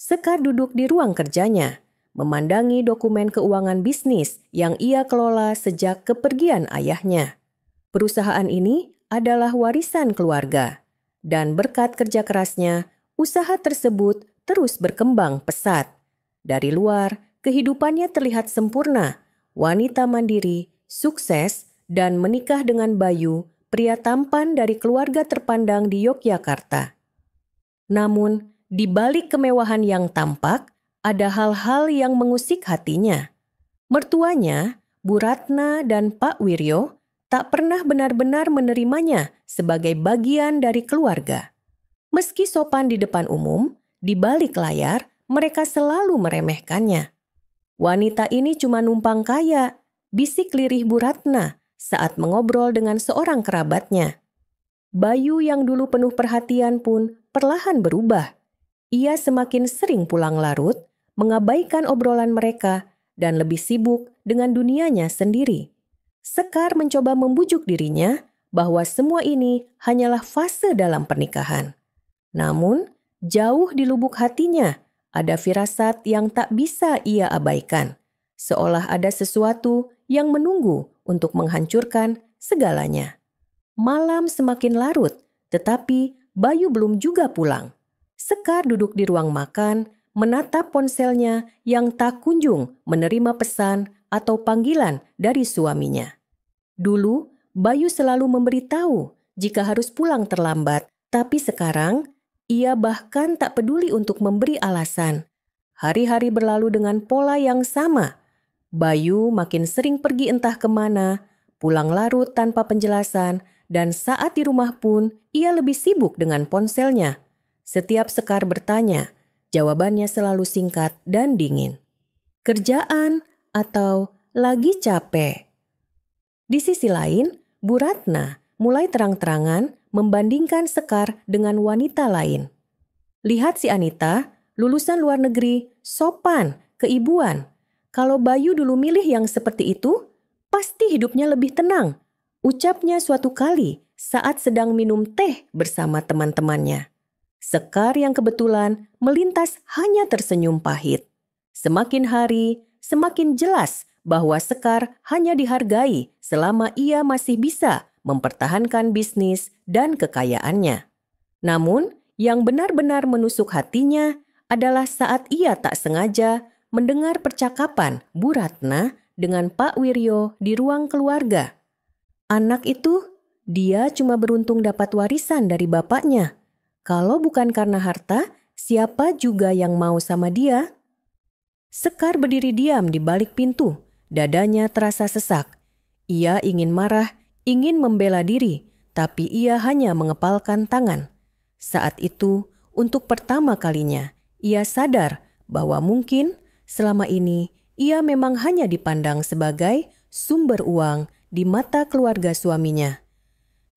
Sekar duduk di ruang kerjanya, memandangi dokumen keuangan bisnis yang ia kelola sejak kepergian ayahnya. Perusahaan ini adalah warisan keluarga, dan berkat kerja kerasnya, usaha tersebut terus berkembang pesat. Dari luar, kehidupannya terlihat sempurna, wanita mandiri, sukses, dan menikah dengan Bayu, pria tampan dari keluarga terpandang di Yogyakarta. Namun, di balik kemewahan yang tampak, ada hal-hal yang mengusik hatinya. Mertuanya, Bu Ratna dan Pak Wiryo, tak pernah benar-benar menerimanya sebagai bagian dari keluarga. Meski sopan di depan umum, di balik layar mereka selalu meremehkannya. Wanita ini cuma numpang kaya, bisik lirih Bu Ratna saat mengobrol dengan seorang kerabatnya. Bayu yang dulu penuh perhatian pun perlahan berubah. Ia semakin sering pulang larut, mengabaikan obrolan mereka, dan lebih sibuk dengan dunianya sendiri. Sekar mencoba membujuk dirinya bahwa semua ini hanyalah fase dalam pernikahan. Namun, jauh di lubuk hatinya ada firasat yang tak bisa ia abaikan, seolah ada sesuatu yang menunggu untuk menghancurkan segalanya. Malam semakin larut, tetapi Bayu belum juga pulang. Sekar duduk di ruang makan, menatap ponselnya yang tak kunjung menerima pesan atau panggilan dari suaminya. Dulu, Bayu selalu memberitahu jika harus pulang terlambat, tapi sekarang ia bahkan tak peduli untuk memberi alasan. Hari-hari berlalu dengan pola yang sama. Bayu makin sering pergi entah kemana, pulang larut tanpa penjelasan, dan saat di rumah pun ia lebih sibuk dengan ponselnya. Setiap Sekar bertanya, jawabannya selalu singkat dan dingin. Kerjaan atau lagi capek? Di sisi lain, Bu Ratna mulai terang-terangan membandingkan Sekar dengan wanita lain. Lihat si Anita, lulusan luar negeri, sopan, keibuan. Kalau Bayu dulu milih yang seperti itu, pasti hidupnya lebih tenang. Ucapnya suatu kali saat sedang minum teh bersama teman-temannya. Sekar yang kebetulan melintas hanya tersenyum pahit. Semakin hari, semakin jelas bahwa Sekar hanya dihargai selama ia masih bisa mempertahankan bisnis dan kekayaannya. Namun, yang benar-benar menusuk hatinya adalah saat ia tak sengaja mendengar percakapan Bu Ratna dengan Pak Wiryo di ruang keluarga. Anak itu, dia cuma beruntung dapat warisan dari bapaknya. Kalau bukan karena harta, siapa juga yang mau sama dia? Sekar berdiri diam di balik pintu, dadanya terasa sesak. Ia ingin marah, ingin membela diri, tapi ia hanya mengepalkan tangan. Saat itu, untuk pertama kalinya, ia sadar bahwa mungkin selama ini ia memang hanya dipandang sebagai sumber uang di mata keluarga suaminya.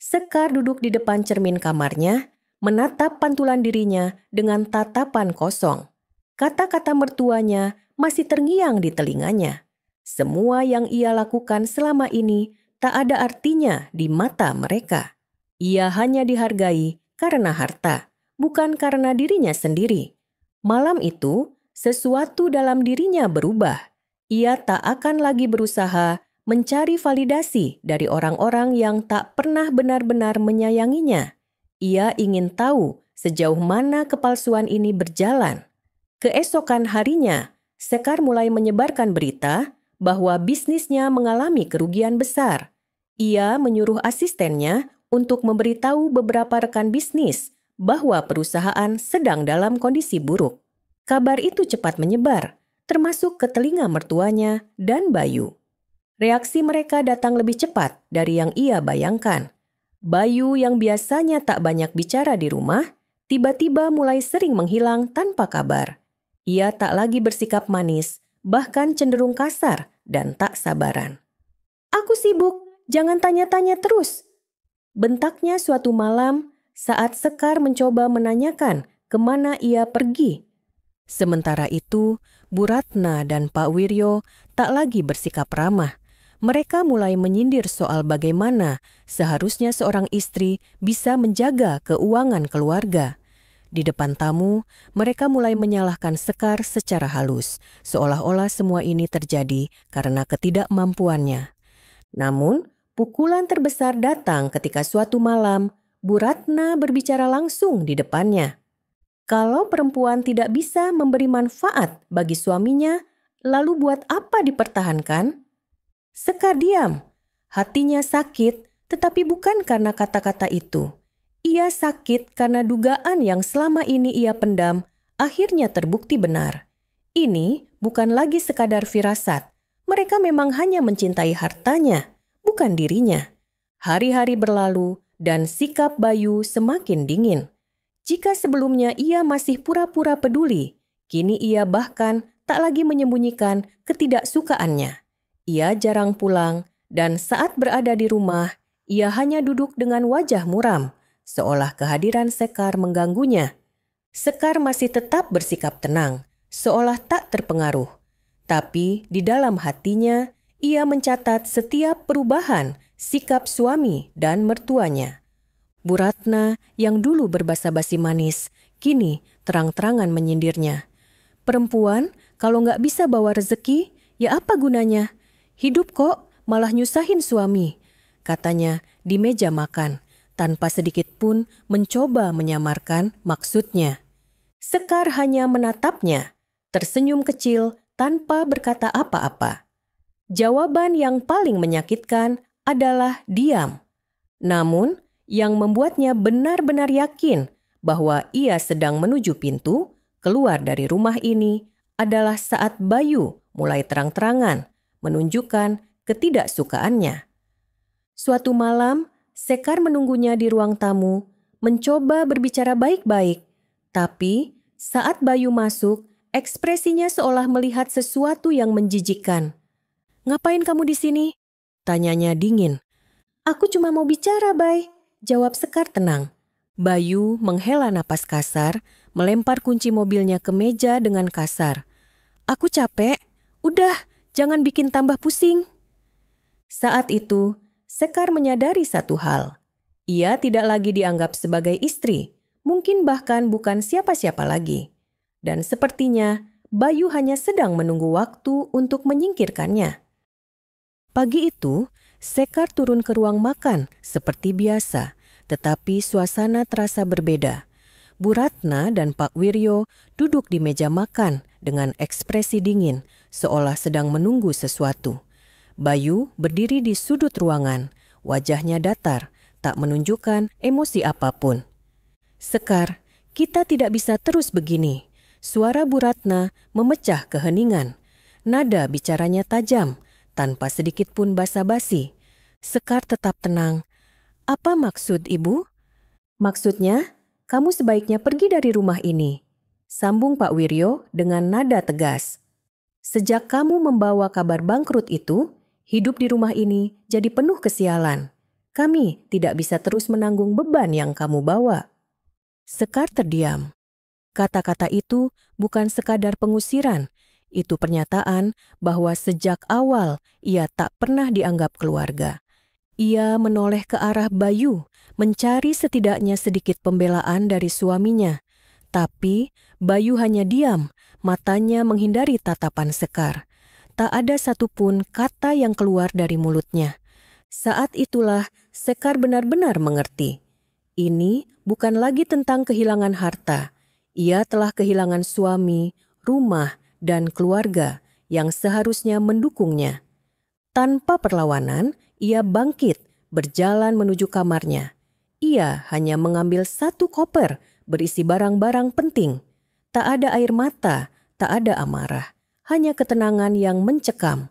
Sekar duduk di depan cermin kamarnya, menatap pantulan dirinya dengan tatapan kosong. Kata-kata mertuanya masih terngiang di telinganya. Semua yang ia lakukan selama ini tak ada artinya di mata mereka. Ia hanya dihargai karena harta, bukan karena dirinya sendiri. Malam itu, sesuatu dalam dirinya berubah. Ia tak akan lagi berusaha mencari validasi dari orang-orang yang tak pernah benar-benar menyayanginya. Ia ingin tahu sejauh mana kepalsuan ini berjalan. Keesokan harinya, Sekar mulai menyebarkan berita bahwa bisnisnya mengalami kerugian besar. Ia menyuruh asistennya untuk memberitahu beberapa rekan bisnis bahwa perusahaan sedang dalam kondisi buruk. Kabar itu cepat menyebar, termasuk ke telinga mertuanya dan Bayu. Reaksi mereka datang lebih cepat dari yang ia bayangkan. Bayu yang biasanya tak banyak bicara di rumah, tiba-tiba mulai sering menghilang tanpa kabar. Ia tak lagi bersikap manis, bahkan cenderung kasar dan tak sabaran. "Aku sibuk, jangan tanya-tanya terus," bentaknya suatu malam saat Sekar mencoba menanyakan kemana ia pergi. Sementara itu, Bu Ratna dan Pak Wiryo tak lagi bersikap ramah. Mereka mulai menyindir soal bagaimana seharusnya seorang istri bisa menjaga keuangan keluarga. Di depan tamu, mereka mulai menyalahkan Sekar secara halus, seolah-olah semua ini terjadi karena ketidakmampuannya. Namun, pukulan terbesar datang ketika suatu malam, Bu Ratna berbicara langsung di depannya. Kalau perempuan tidak bisa memberi manfaat bagi suaminya, lalu buat apa dipertahankan? Sekar diam. Hatinya sakit, tetapi bukan karena kata-kata itu. Ia sakit karena dugaan yang selama ini ia pendam akhirnya terbukti benar. Ini bukan lagi sekadar firasat. Mereka memang hanya mencintai hartanya, bukan dirinya. Hari-hari berlalu dan sikap Bayu semakin dingin. Jika sebelumnya ia masih pura-pura peduli, kini ia bahkan tak lagi menyembunyikan ketidaksukaannya. Ia jarang pulang dan saat berada di rumah, ia hanya duduk dengan wajah muram, seolah kehadiran Sekar mengganggunya. Sekar masih tetap bersikap tenang, seolah tak terpengaruh. Tapi di dalam hatinya, ia mencatat setiap perubahan sikap suami dan mertuanya. Bu Ratna yang dulu berbasa-basi manis, kini terang-terangan menyindirnya. Perempuan kalau nggak bisa bawa rezeki, ya apa gunanya? Hidup kok malah nyusahin suami, katanya di meja makan, tanpa sedikit pun mencoba menyamarkan maksudnya. Sekar hanya menatapnya, tersenyum kecil tanpa berkata apa-apa. Jawaban yang paling menyakitkan adalah diam. Namun, yang membuatnya benar-benar yakin bahwa ia sedang menuju pintu keluar dari rumah ini adalah saat Bayu mulai terang-terangan menunjukkan ketidaksukaannya. Suatu malam, Sekar menunggunya di ruang tamu, mencoba berbicara baik-baik. Tapi saat Bayu masuk, ekspresinya seolah melihat sesuatu yang menjijikkan. "Ngapain kamu di sini?" tanyanya dingin. "Aku cuma mau bicara, Bay," jawab Sekar tenang. Bayu menghela napas kasar, melempar kunci mobilnya ke meja dengan kasar. "Aku capek, udah jangan bikin tambah pusing." Saat itu, Sekar menyadari satu hal. Ia tidak lagi dianggap sebagai istri, mungkin bahkan bukan siapa-siapa lagi. Dan sepertinya Bayu hanya sedang menunggu waktu untuk menyingkirkannya. Pagi itu, Sekar turun ke ruang makan seperti biasa, tetapi suasana terasa berbeda. Bu Ratna dan Pak Wiryo duduk di meja makan dengan ekspresi dingin, seolah sedang menunggu sesuatu. Bayu berdiri di sudut ruangan, wajahnya datar, tak menunjukkan emosi apapun. "Sekar, kita tidak bisa terus begini." Suara Bu Ratna memecah keheningan. Nada bicaranya tajam, tanpa sedikit pun basa-basi. Sekar tetap tenang. "Apa maksud Ibu?" "Maksudnya, kamu sebaiknya pergi dari rumah ini," sambung Pak Wiryo dengan nada tegas. "Sejak kamu membawa kabar bangkrut itu, hidup di rumah ini jadi penuh kesialan. Kami tidak bisa terus menanggung beban yang kamu bawa." Sekar terdiam. Kata-kata itu bukan sekadar pengusiran, itu pernyataan bahwa sejak awal ia tak pernah dianggap keluarga. Ia menoleh ke arah Bayu, mencari setidaknya sedikit pembelaan dari suaminya. Tapi Bayu hanya diam, matanya menghindari tatapan Sekar. Tak ada satupun kata yang keluar dari mulutnya. Saat itulah Sekar benar-benar mengerti. Ini bukan lagi tentang kehilangan harta. Ia telah kehilangan suami, rumah, dan keluarga yang seharusnya mendukungnya. Tanpa perlawanan, ia bangkit, berjalan menuju kamarnya. Ia hanya mengambil satu koper berisi barang-barang penting. Tak ada air mata, tak ada amarah, hanya ketenangan yang mencekam.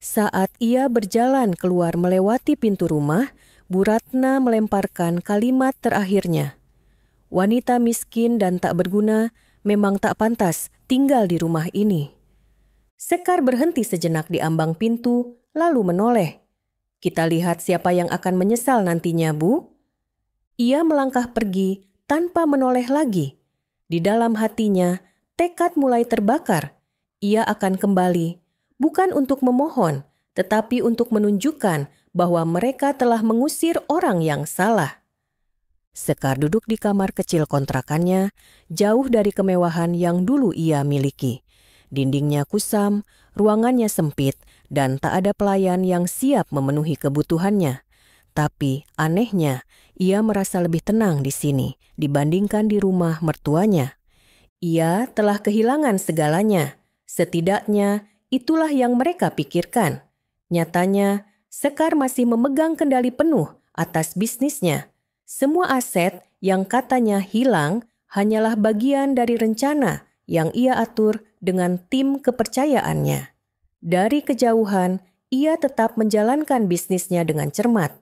Saat ia berjalan keluar melewati pintu rumah, Bu Ratna melemparkan kalimat terakhirnya. "Wanita miskin dan tak berguna memang tak pantas tinggal di rumah ini." Sekar berhenti sejenak di ambang pintu, lalu menoleh. "Kita lihat siapa yang akan menyesal nantinya, Bu." Ia melangkah pergi tanpa menoleh lagi. Di dalam hatinya, tekad mulai terbakar. Ia akan kembali, bukan untuk memohon, tetapi untuk menunjukkan bahwa mereka telah mengusir orang yang salah. Sekar duduk di kamar kecil kontrakannya, jauh dari kemewahan yang dulu ia miliki. Dindingnya kusam, ruangannya sempit, dan tak ada pelayan yang siap memenuhi kebutuhannya. Tapi anehnya, ia merasa lebih tenang di sini dibandingkan di rumah mertuanya. Ia telah kehilangan segalanya. Setidaknya itulah yang mereka pikirkan. Nyatanya, Sekar masih memegang kendali penuh atas bisnisnya. Semua aset yang katanya hilang hanyalah bagian dari rencana yang ia atur dengan tim kepercayaannya. Dari kejauhan, ia tetap menjalankan bisnisnya dengan cermat,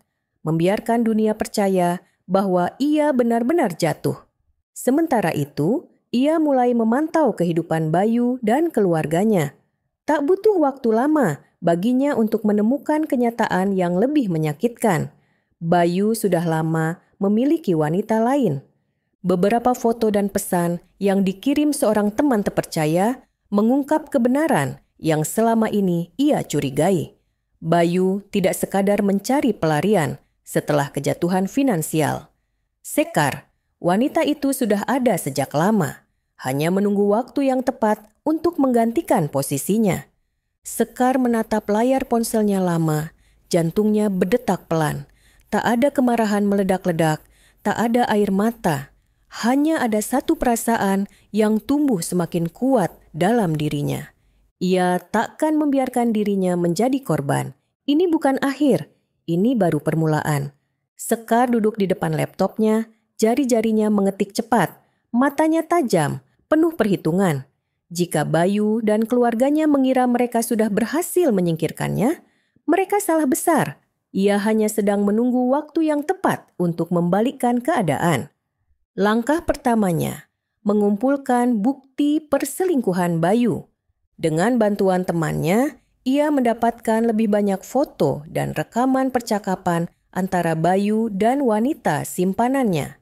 membiarkan dunia percaya bahwa ia benar-benar jatuh. Sementara itu, ia mulai memantau kehidupan Bayu dan keluarganya. Tak butuh waktu lama baginya untuk menemukan kenyataan yang lebih menyakitkan. Bayu sudah lama memiliki wanita lain. Beberapa foto dan pesan yang dikirim seorang teman terpercaya mengungkap kebenaran yang selama ini ia curigai. Bayu tidak sekadar mencari pelarian setelah kejatuhan finansial. Sekar, wanita itu sudah ada sejak lama, hanya menunggu waktu yang tepat untuk menggantikan posisinya. Sekar menatap layar ponselnya lama, jantungnya berdetak pelan. Tak ada kemarahan meledak-ledak, tak ada air mata. Hanya ada satu perasaan yang tumbuh semakin kuat dalam dirinya. Ia takkan membiarkan dirinya menjadi korban. Ini bukan akhir, ini baru permulaan. Sekar duduk di depan laptopnya, jari-jarinya mengetik cepat, matanya tajam, penuh perhitungan. Jika Bayu dan keluarganya mengira mereka sudah berhasil menyingkirkannya, mereka salah besar. Ia hanya sedang menunggu waktu yang tepat untuk membalikkan keadaan. Langkah pertamanya, mengumpulkan bukti perselingkuhan Bayu. Dengan bantuan temannya, ia mendapatkan lebih banyak foto dan rekaman percakapan antara Bayu dan wanita simpanannya.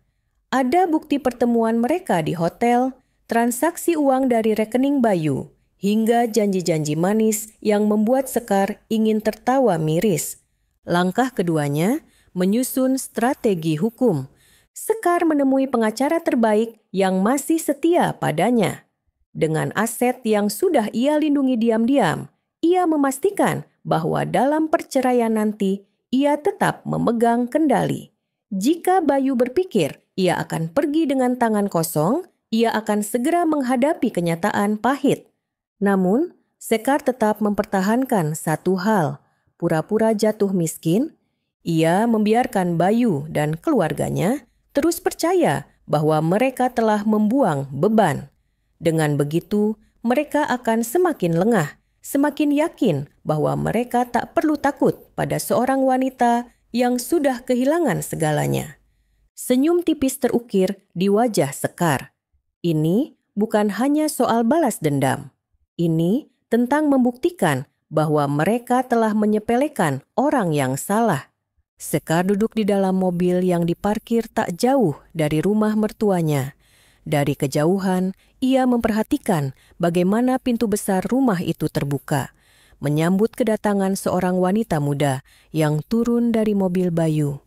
Ada bukti pertemuan mereka di hotel, transaksi uang dari rekening Bayu, hingga janji-janji manis yang membuat Sekar ingin tertawa miris. Langkah keduanya, menyusun strategi hukum. Sekar menemui pengacara terbaik yang masih setia padanya. Dengan aset yang sudah ia lindungi diam-diam, ia memastikan bahwa dalam perceraian nanti, ia tetap memegang kendali. Jika Bayu berpikir ia akan pergi dengan tangan kosong, ia akan segera menghadapi kenyataan pahit. Namun, Sekar tetap mempertahankan satu hal, pura-pura jatuh miskin. Ia membiarkan Bayu dan keluarganya terus percaya bahwa mereka telah membuang beban. Dengan begitu, mereka akan semakin lengah, semakin yakin bahwa mereka tak perlu takut pada seorang wanita yang sudah kehilangan segalanya. Senyum tipis terukir di wajah Sekar. Ini bukan hanya soal balas dendam. Ini tentang membuktikan bahwa mereka telah menyepelekan orang yang salah. Sekar duduk di dalam mobil yang diparkir tak jauh dari rumah mertuanya. Dari kejauhan, ia memperhatikan bagaimana pintu besar rumah itu terbuka, menyambut kedatangan seorang wanita muda yang turun dari mobil Bayu.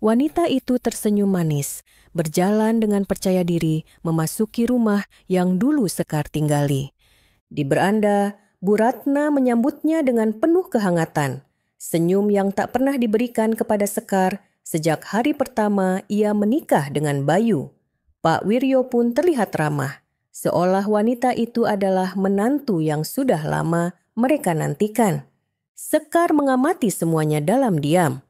Wanita itu tersenyum manis, berjalan dengan percaya diri memasuki rumah yang dulu Sekar tinggali. Di beranda, Bu Ratna menyambutnya dengan penuh kehangatan. Senyum yang tak pernah diberikan kepada Sekar sejak hari pertama ia menikah dengan Bayu. Pak Wiryo pun terlihat ramah, seolah wanita itu adalah menantu yang sudah lama mereka nantikan. Sekar mengamati semuanya dalam diam.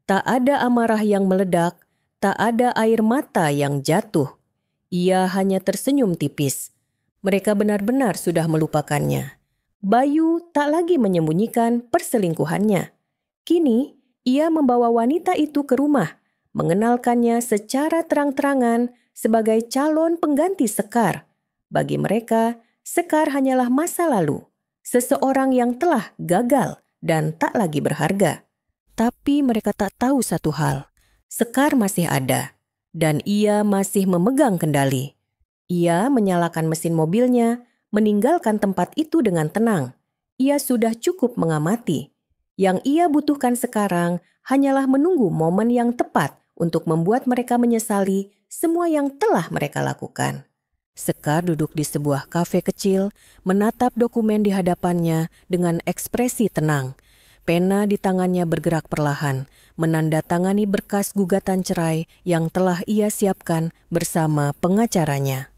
Tak ada amarah yang meledak, tak ada air mata yang jatuh. Ia hanya tersenyum tipis. Mereka benar-benar sudah melupakannya. Bayu tak lagi menyembunyikan perselingkuhannya. Kini, ia membawa wanita itu ke rumah, mengenalkannya secara terang-terangan sebagai calon pengganti Sekar. Bagi mereka, Sekar hanyalah masa lalu, seseorang yang telah gagal dan tak lagi berharga. Tapi mereka tak tahu satu hal, Sekar masih ada, dan ia masih memegang kendali. Ia menyalakan mesin mobilnya, meninggalkan tempat itu dengan tenang. Ia sudah cukup mengamati. Yang ia butuhkan sekarang hanyalah menunggu momen yang tepat untuk membuat mereka menyesali semua yang telah mereka lakukan. Sekar duduk di sebuah kafe kecil, menatap dokumen di hadapannya dengan ekspresi tenang. Pena di tangannya bergerak perlahan, menandatangani berkas gugatan cerai yang telah ia siapkan bersama pengacaranya.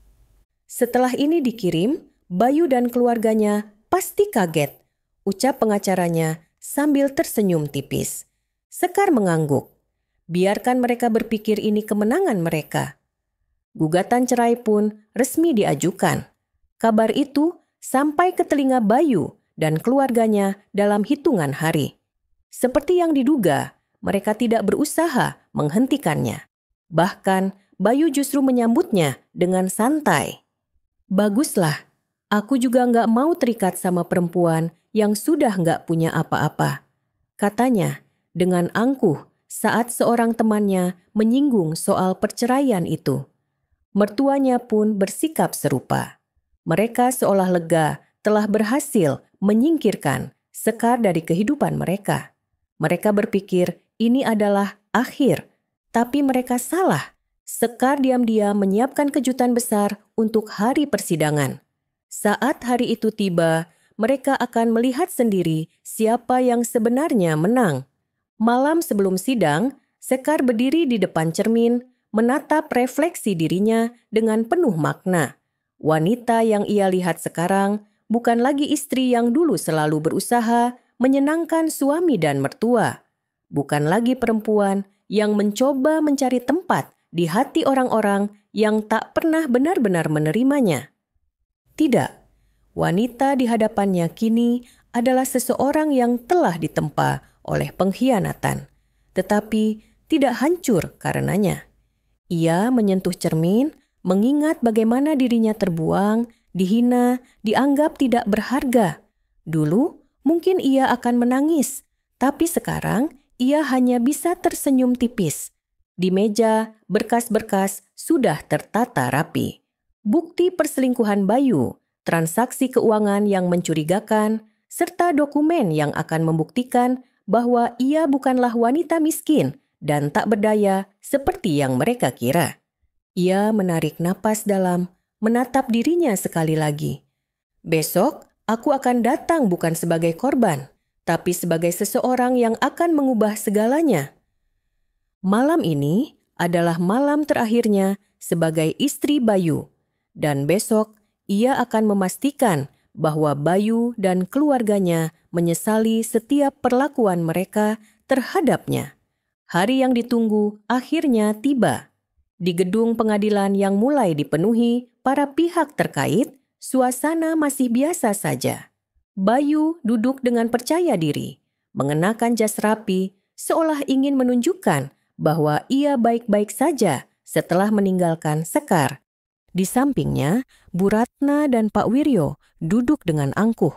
Setelah ini dikirim, Bayu dan keluarganya pasti kaget, ucap pengacaranya sambil tersenyum tipis. Sekar mengangguk. Biarkan mereka berpikir ini kemenangan mereka. Gugatan cerai pun resmi diajukan. Kabar itu sampai ke telinga Bayu dan keluarganya dalam hitungan hari. Seperti yang diduga, mereka tidak berusaha menghentikannya. Bahkan, Bayu justru menyambutnya dengan santai. Baguslah, aku juga nggak mau terikat sama perempuan yang sudah nggak punya apa-apa, katanya dengan angkuh saat seorang temannya menyinggung soal perceraian itu. Mertuanya pun bersikap serupa. Mereka seolah lega telah berhasil menyingkirkan Sekar dari kehidupan mereka. Mereka berpikir ini adalah akhir, tapi mereka salah. Sekar diam-diam menyiapkan kejutan besar untuk hari persidangan. Saat hari itu tiba, mereka akan melihat sendiri siapa yang sebenarnya menang. Malam sebelum sidang, Sekar berdiri di depan cermin, menatap refleksi dirinya dengan penuh makna. Wanita yang ia lihat sekarang bukan lagi istri yang dulu selalu berusaha menyenangkan suami dan mertua. Bukan lagi perempuan yang mencoba mencari tempat di hati orang-orang yang tak pernah benar-benar menerimanya. Tidak, wanita di hadapannya kini adalah seseorang yang telah ditempa oleh pengkhianatan, tetapi tidak hancur karenanya. Ia menyentuh cermin, mengingat bagaimana dirinya terbuang, dihina, dianggap tidak berharga. Dulu mungkin ia akan menangis, tapi sekarang ia hanya bisa tersenyum tipis. Di meja, berkas-berkas sudah tertata rapi. Bukti perselingkuhan Bayu, transaksi keuangan yang mencurigakan, serta dokumen yang akan membuktikan bahwa ia bukanlah wanita miskin dan tak berdaya seperti yang mereka kira. Ia menarik napas dalam, menatap dirinya sekali lagi. Besok, aku akan datang bukan sebagai korban, tapi sebagai seseorang yang akan mengubah segalanya. Malam ini adalah malam terakhirnya sebagai istri Bayu, dan besok ia akan memastikan bahwa Bayu dan keluarganya menyesali setiap perlakuan mereka terhadapnya. Hari yang ditunggu akhirnya tiba. Di gedung pengadilan yang mulai dipenuhi para pihak terkait, suasana masih biasa saja. Bayu duduk dengan percaya diri, mengenakan jas rapi, seolah ingin menunjukkan bahwa ia baik-baik saja setelah meninggalkan Sekar. Di sampingnya, Bu Ratna dan Pak Wiryo duduk dengan angkuh.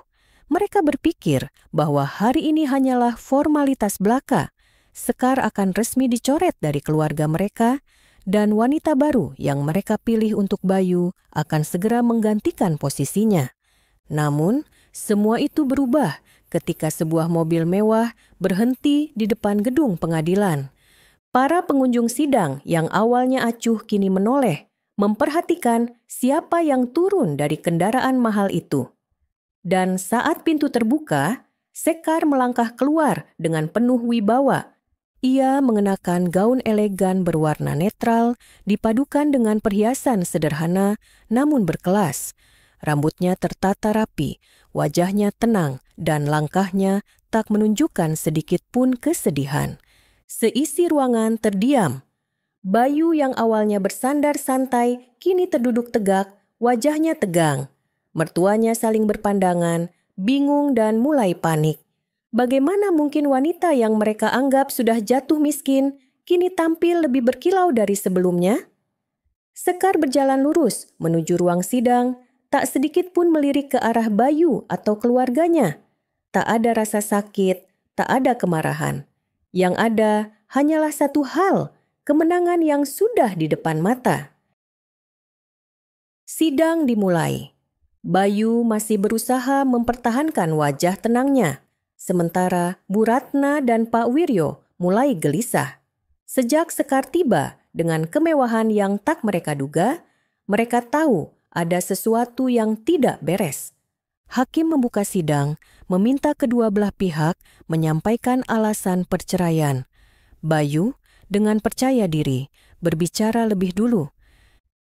Mereka berpikir bahwa hari ini hanyalah formalitas belaka. Sekar akan resmi dicoret dari keluarga mereka, dan wanita baru yang mereka pilih untuk Bayu akan segera menggantikan posisinya. Namun, semua itu berubah ketika sebuah mobil mewah berhenti di depan gedung pengadilan. Para pengunjung sidang yang awalnya acuh kini menoleh, memperhatikan siapa yang turun dari kendaraan mahal itu. Dan saat pintu terbuka, Sekar melangkah keluar dengan penuh wibawa. Ia mengenakan gaun elegan berwarna netral, dipadukan dengan perhiasan sederhana namun berkelas. Rambutnya tertata rapi, wajahnya tenang, dan langkahnya tak menunjukkan sedikit pun kesedihan. Seisi ruangan terdiam. Bayu yang awalnya bersandar santai, kini terduduk tegak, wajahnya tegang. Mertuanya saling berpandangan, bingung dan mulai panik. Bagaimana mungkin wanita yang mereka anggap sudah jatuh miskin, kini tampil lebih berkilau dari sebelumnya? Sekar berjalan lurus menuju ruang sidang, tak sedikit pun melirik ke arah Bayu atau keluarganya. Tak ada rasa sakit, tak ada kemarahan. Yang ada hanyalah satu hal, kemenangan yang sudah di depan mata. Sidang dimulai. Bayu masih berusaha mempertahankan wajah tenangnya, sementara Bu Ratna dan Pak Wiryo mulai gelisah. Sejak Sekar tiba dengan kemewahan yang tak mereka duga, mereka tahu ada sesuatu yang tidak beres. Hakim membuka sidang, meminta kedua belah pihak menyampaikan alasan perceraian. Bayu, dengan percaya diri, berbicara lebih dulu.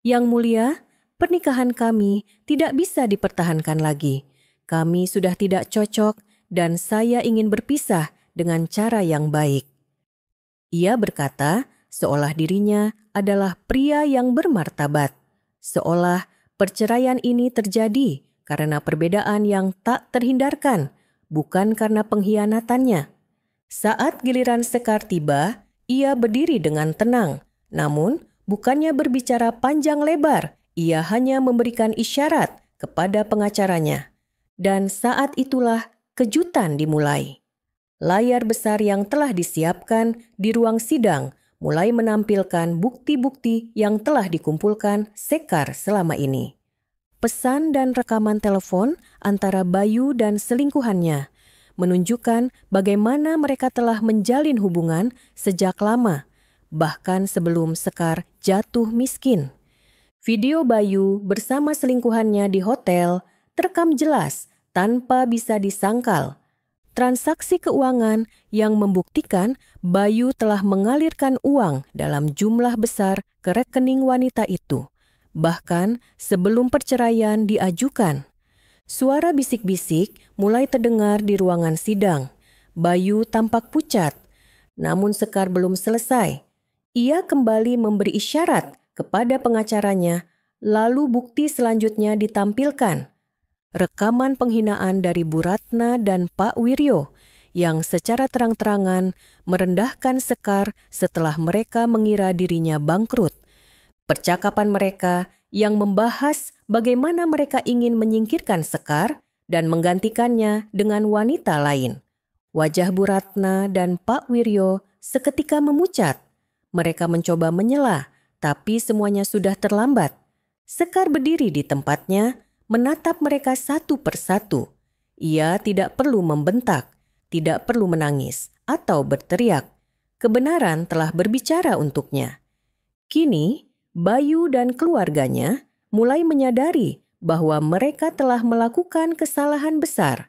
"Yang mulia, pernikahan kami tidak bisa dipertahankan lagi. Kami sudah tidak cocok dan saya ingin berpisah dengan cara yang baik." Ia berkata seolah dirinya adalah pria yang bermartabat. Seolah perceraian ini terjadi karena perbedaan yang tak terhindarkan, bukan karena pengkhianatannya. Saat giliran Sekar tiba, ia berdiri dengan tenang. Namun, bukannya berbicara panjang lebar, ia hanya memberikan isyarat kepada pengacaranya. Dan saat itulah kejutan dimulai. Layar besar yang telah disiapkan di ruang sidang mulai menampilkan bukti-bukti yang telah dikumpulkan Sekar selama ini. Pesan dan rekaman telepon antara Bayu dan selingkuhannya menunjukkan bagaimana mereka telah menjalin hubungan sejak lama, bahkan sebelum Sekar jatuh miskin. Video Bayu bersama selingkuhannya di hotel terekam jelas tanpa bisa disangkal. Transaksi keuangan yang membuktikan Bayu telah mengalirkan uang dalam jumlah besar ke rekening wanita itu, bahkan sebelum perceraian diajukan. Suara bisik-bisik mulai terdengar di ruangan sidang. Bayu tampak pucat, namun Sekar belum selesai. Ia kembali memberi isyarat kepada pengacaranya, lalu bukti selanjutnya ditampilkan. Rekaman penghinaan dari Bu Ratna dan Pak Wiryo yang secara terang-terangan merendahkan Sekar setelah mereka mengira dirinya bangkrut. Percakapan mereka yang membahas bagaimana mereka ingin menyingkirkan Sekar dan menggantikannya dengan wanita lain. Wajah Bu Ratna dan Pak Wiryo seketika memucat. Mereka mencoba menyela, tapi semuanya sudah terlambat. Sekar berdiri di tempatnya, menatap mereka satu persatu. Ia tidak perlu membentak, tidak perlu menangis atau berteriak. Kebenaran telah berbicara untuknya. Kini, Bayu dan keluarganya mulai menyadari bahwa mereka telah melakukan kesalahan besar.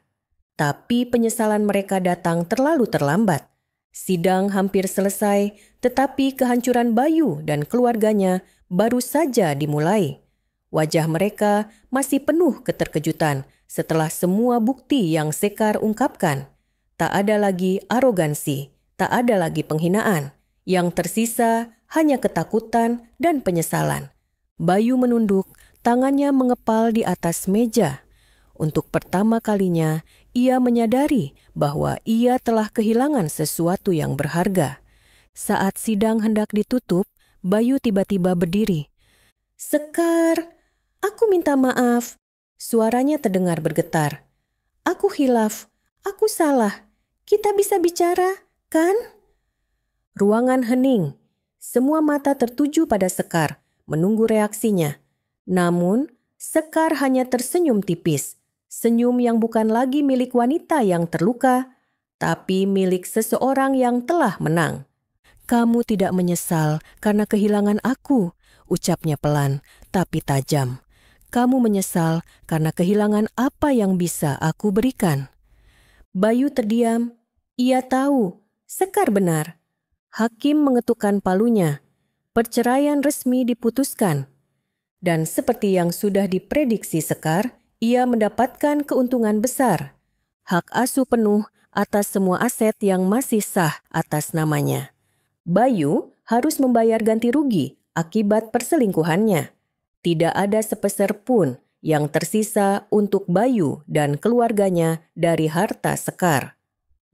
Tapi penyesalan mereka datang terlalu terlambat. Sidang hampir selesai, tetapi kehancuran Bayu dan keluarganya baru saja dimulai. Wajah mereka masih penuh keterkejutan setelah semua bukti yang Sekar ungkapkan. Tak ada lagi arogansi, tak ada lagi penghinaan. Yang tersisa hanya ketakutan dan penyesalan. Bayu menunduk, tangannya mengepal di atas meja. Untuk pertama kalinya, ia menyadari bahwa ia telah kehilangan sesuatu yang berharga. Saat sidang hendak ditutup, Bayu tiba-tiba berdiri. "Sekar, aku minta maaf." Suaranya terdengar bergetar. "Aku khilaf, aku salah. Kita bisa bicara, kan?" Ruangan hening. Semua mata tertuju pada Sekar, menunggu reaksinya. Namun, Sekar hanya tersenyum tipis. Senyum yang bukan lagi milik wanita yang terluka, tapi milik seseorang yang telah menang. "Kamu tidak menyesal karena kehilangan aku," ucapnya pelan tapi tajam. "Kamu menyesal karena kehilangan apa yang bisa aku berikan." Bayu terdiam. Ia tahu, Sekar benar. Hakim mengetukkan palunya. Perceraian resmi diputuskan. Dan seperti yang sudah diprediksi Sekar, ia mendapatkan keuntungan besar. Hak asuh penuh atas semua aset yang masih sah atas namanya. Bayu harus membayar ganti rugi akibat perselingkuhannya. Tidak ada sepeser pun yang tersisa untuk Bayu dan keluarganya dari harta Sekar.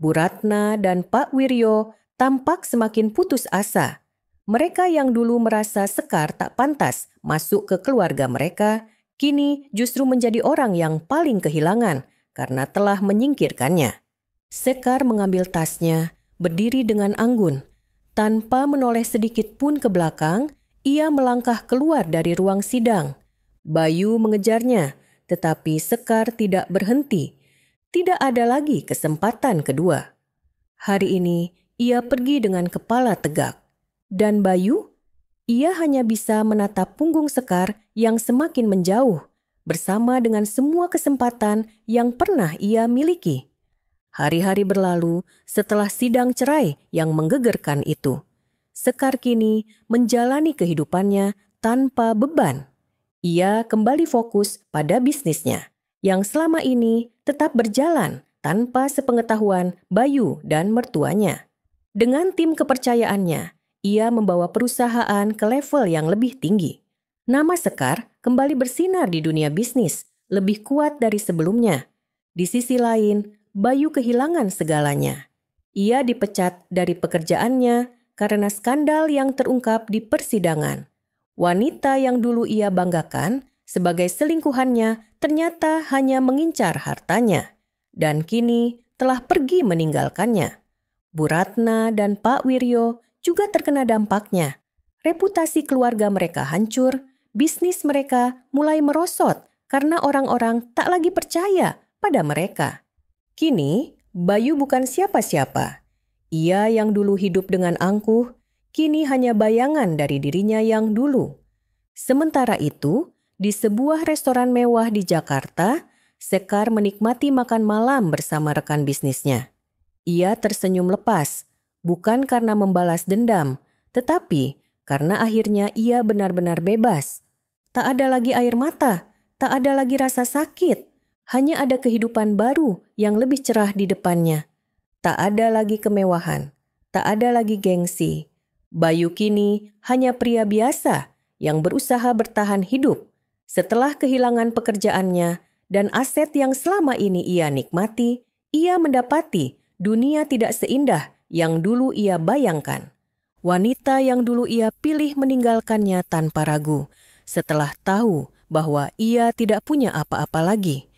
Bu Ratna dan Pak Wiryo tampak semakin putus asa. Mereka yang dulu merasa Sekar tak pantas masuk ke keluarga mereka, kini justru menjadi orang yang paling kehilangan karena telah menyingkirkannya. Sekar mengambil tasnya, berdiri dengan anggun. Tanpa menoleh sedikit pun ke belakang, ia melangkah keluar dari ruang sidang. Bayu mengejarnya, tetapi Sekar tidak berhenti. Tidak ada lagi kesempatan kedua. Hari ini, ia pergi dengan kepala tegak. Dan Bayu? Ia hanya bisa menatap punggung Sekar yang semakin menjauh, bersama dengan semua kesempatan yang pernah ia miliki. Hari-hari berlalu setelah sidang cerai yang menggegerkan itu. Sekar kini menjalani kehidupannya tanpa beban. Ia kembali fokus pada bisnisnya, yang selama ini tetap berjalan tanpa sepengetahuan Bayu dan mertuanya. Dengan tim kepercayaannya, ia membawa perusahaan ke level yang lebih tinggi. Nama Sekar kembali bersinar di dunia bisnis, lebih kuat dari sebelumnya. Di sisi lain, Bayu kehilangan segalanya. Ia dipecat dari pekerjaannya karena skandal yang terungkap di persidangan. Wanita yang dulu ia banggakan sebagai selingkuhannya ternyata hanya mengincar hartanya, dan kini telah pergi meninggalkannya. Bu Ratna dan Pak Wiryo juga terkena dampaknya. Reputasi keluarga mereka hancur, bisnis mereka mulai merosot karena orang-orang tak lagi percaya pada mereka. Kini, Bayu bukan siapa-siapa. Ia yang dulu hidup dengan angkuh, kini hanya bayangan dari dirinya yang dulu. Sementara itu, di sebuah restoran mewah di Jakarta, Sekar menikmati makan malam bersama rekan bisnisnya. Ia tersenyum lepas, bukan karena membalas dendam, tetapi karena akhirnya ia benar-benar bebas. Tak ada lagi air mata, tak ada lagi rasa sakit, hanya ada kehidupan baru yang lebih cerah di depannya. Tak ada lagi kemewahan, tak ada lagi gengsi. Bayu kini hanya pria biasa yang berusaha bertahan hidup. Setelah kehilangan pekerjaannya dan aset yang selama ini ia nikmati, ia mendapati dunia tidak seindah yang dulu ia bayangkan. Wanita yang dulu ia pilih meninggalkannya tanpa ragu, setelah tahu bahwa ia tidak punya apa-apa lagi.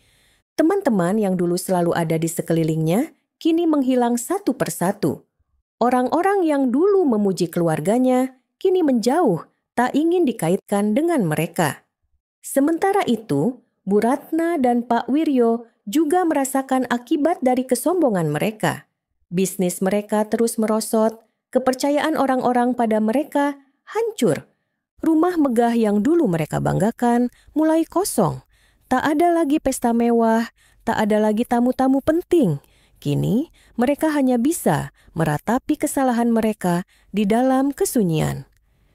Teman-teman yang dulu selalu ada di sekelilingnya kini menghilang satu persatu. Orang-orang yang dulu memuji keluarganya kini menjauh, tak ingin dikaitkan dengan mereka. Sementara itu, Bu Ratna dan Pak Wiryo juga merasakan akibat dari kesombongan mereka. Bisnis mereka terus merosot, kepercayaan orang-orang pada mereka hancur. Rumah megah yang dulu mereka banggakan mulai kosong. Tak ada lagi pesta mewah, tak ada lagi tamu-tamu penting. Kini, mereka hanya bisa meratapi kesalahan mereka di dalam kesunyian.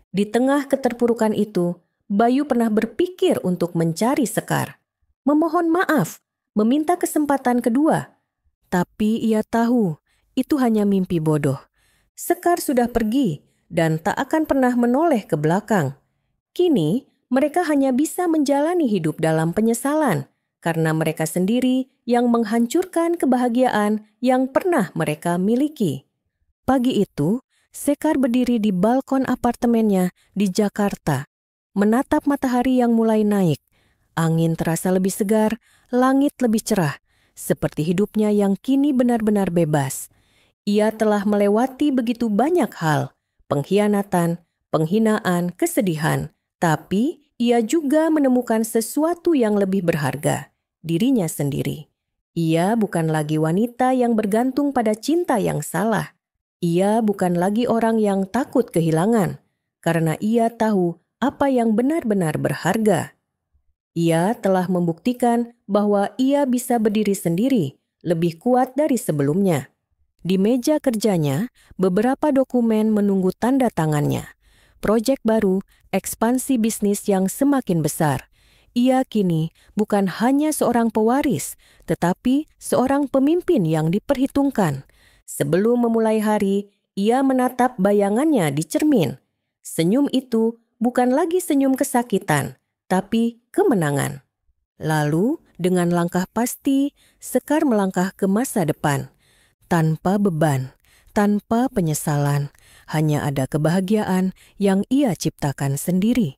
Di tengah keterpurukan itu, Bayu pernah berpikir untuk mencari Sekar, memohon maaf, meminta kesempatan kedua. Tapi ia tahu, itu hanya mimpi bodoh. Sekar sudah pergi dan tak akan pernah menoleh ke belakang. Kini, mereka hanya bisa menjalani hidup dalam penyesalan, karena mereka sendiri yang menghancurkan kebahagiaan yang pernah mereka miliki. Pagi itu, Sekar berdiri di balkon apartemennya di Jakarta, menatap matahari yang mulai naik. Angin terasa lebih segar, langit lebih cerah, seperti hidupnya yang kini benar-benar bebas. Ia telah melewati begitu banyak hal, pengkhianatan, penghinaan, kesedihan, tapi ia juga menemukan sesuatu yang lebih berharga, dirinya sendiri. Ia bukan lagi wanita yang bergantung pada cinta yang salah. Ia bukan lagi orang yang takut kehilangan, karena ia tahu apa yang benar-benar berharga. Ia telah membuktikan bahwa ia bisa berdiri sendiri, lebih kuat dari sebelumnya. Di meja kerjanya, beberapa dokumen menunggu tanda tangannya. Proyek baru, ekspansi bisnis yang semakin besar. Ia kini bukan hanya seorang pewaris, tetapi seorang pemimpin yang diperhitungkan. Sebelum memulai hari, ia menatap bayangannya di cermin. Senyum itu bukan lagi senyum kesakitan, tapi kemenangan. Lalu, dengan langkah pasti, Sekar melangkah ke masa depan. Tanpa beban, tanpa penyesalan, hanya ada kebahagiaan yang ia ciptakan sendiri.